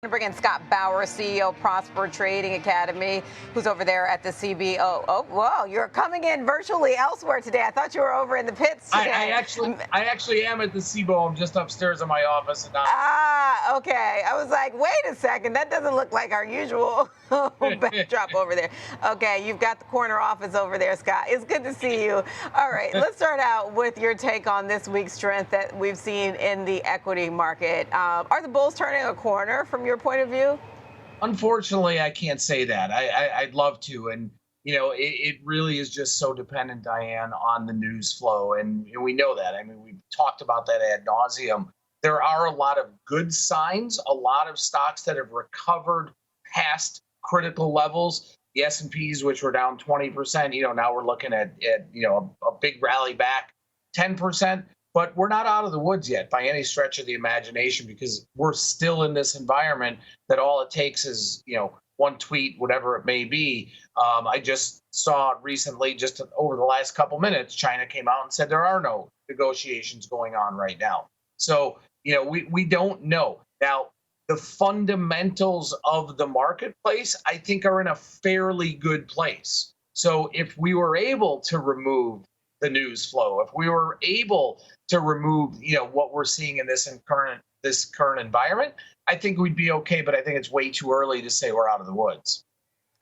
To bring in Scott Bauer, CEO, Prosper Trading Academy, who's over there at the CBO. Oh, whoa, you're coming in virtually elsewhere today. I thought you were over in the pits today. I actually am at the CBO. I'm just upstairs in my office. And Okay. I was like, wait a second. That doesn't look like our usual backdrop over there. Okay, you've got the corner office over there, Scott. It's good to see you. All right, let's start out with your take on this week's strength that we've seen in the equity market. Are the bulls turning a corner from your point of view? Unfortunately, I can't say that. I'd love to. And, it really is just so dependent, Diane, on the news flow. And we know that. I mean, we've talked about that ad nauseum. There are a lot of good signs, a lot of stocks that have recovered past critical levels. The S&Ps, which were down 20%, now we're looking at a big rally back 10%. But we're not out of the woods yet by any stretch of the imagination, because we're still in this environment that all it takes is, one tweet, whatever it may be. I just saw recently, just over the last couple minutes, China came out and said there are no negotiations going on right now. So, we don't know. Now, the fundamentals of the marketplace, I think, are in a fairly good place. So if we were able to remove the news flow, if we were able to remove, what we're seeing in this current environment, I think we'd be okay. But I think it's way ttoo early to say we're out of the woods.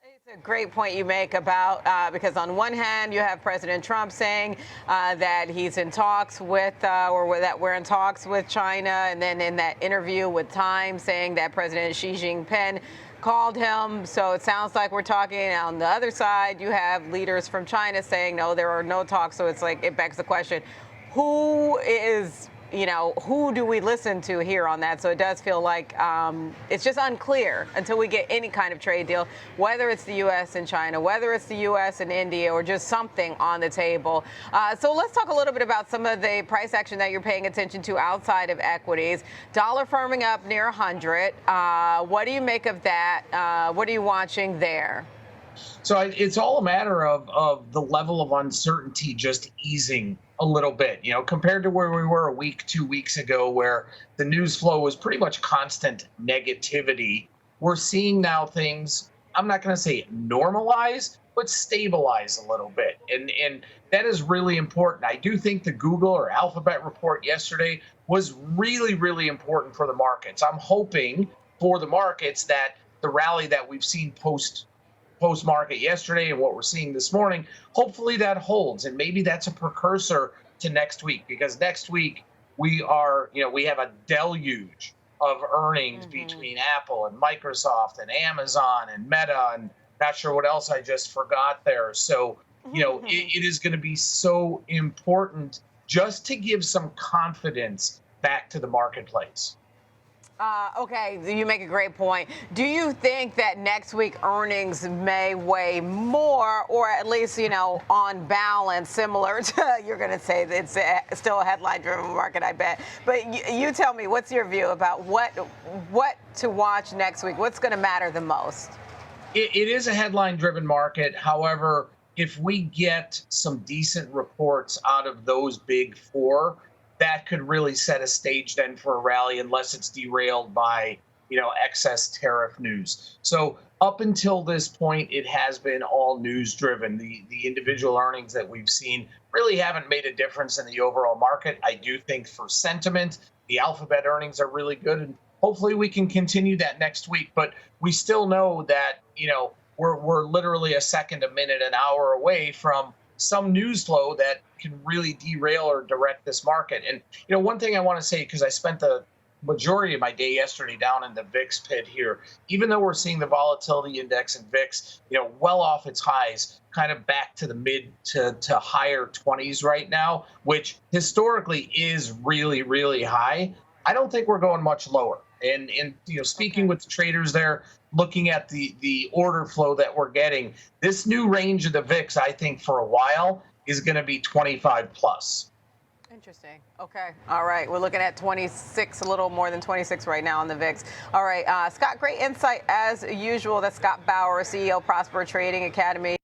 It's a great point you make about because on one hand you have President Trump saying that he's in talks with or that we're in talks with China, and then in that interview with Time saying that President Xi Jinping called him. So it sounds like we're talking. On the other side, you have leaders from China saying no, there are no talks. So it's like, it begs the question, who do we listen to here on that? So it does feel like it's just unclear until we get any kind of trade deal, whether it's the U.S. and China, whether it's the U.S. and India, or just something on the table. So let's talk a little bit about some of the price action that you're paying attention to outside of equities. Dollar firming up near 100. What do you make of that? What are you watching there? So it's all a matter of the level of uncertainty just easing a little bit, compared to where we were a week, 2 weeks ago, where the news flow was pretty much constant negativity. We're seeing now things, I'm not going to say normalize, but stabilize a little bit. And that is really important. I do think the Google or Alphabet report yesterday was really, really important for the markets. I'm hoping for the markets that the rally that we've seen post market yesterday and what we're seeing this morning, hopefully that holds. And maybe that's a precursor to next week, because next week we have a deluge of earnings between Apple and Microsoft and Amazon and Meta, and not sure what else I just forgot there. So, it is going to be so important just to give some confidence back to the marketplace. Okay, you make a great point. Do you think that next week earnings may weigh more, or at least, on balance, similar to, you're going to say it's still a headline-driven market, I bet. But you tell me, what's your view about what to watch next week? What's going to matter the most? It is a headline-driven market. However, if we get some decent reports out of those big four, that could really set a stage then for a rally, unless it's derailed by, excess tariff news. So up until this point, it has been all news driven. The individual earnings that we've seen really haven't made a difference in the overall market. I do think for sentiment, the Alphabet earnings are really good, and hopefully we can continue that next week. But we still know that, we're literally a second, a minute, an hour away from some news flow that can really derail or direct this market. And, one thing I want to say, because I spent the majority of my day yesterday down in the VIX pit here, even though we're seeing the volatility index in VIX, well off its highs, kind of back to the mid to higher 20s right now, which historically is really, really high. I don't think we're going much lower. And speaking with the traders there, looking at the order flow that we're getting, this new range of the VIX, I think for a while, is going to be 25 plus. Interesting. Okay. All right. We're looking at 26, a little more than 26 right now on the VIX. All right. Scott, great insight as usual. That's Scott Bauer, CEO, Prosper Trading Academy.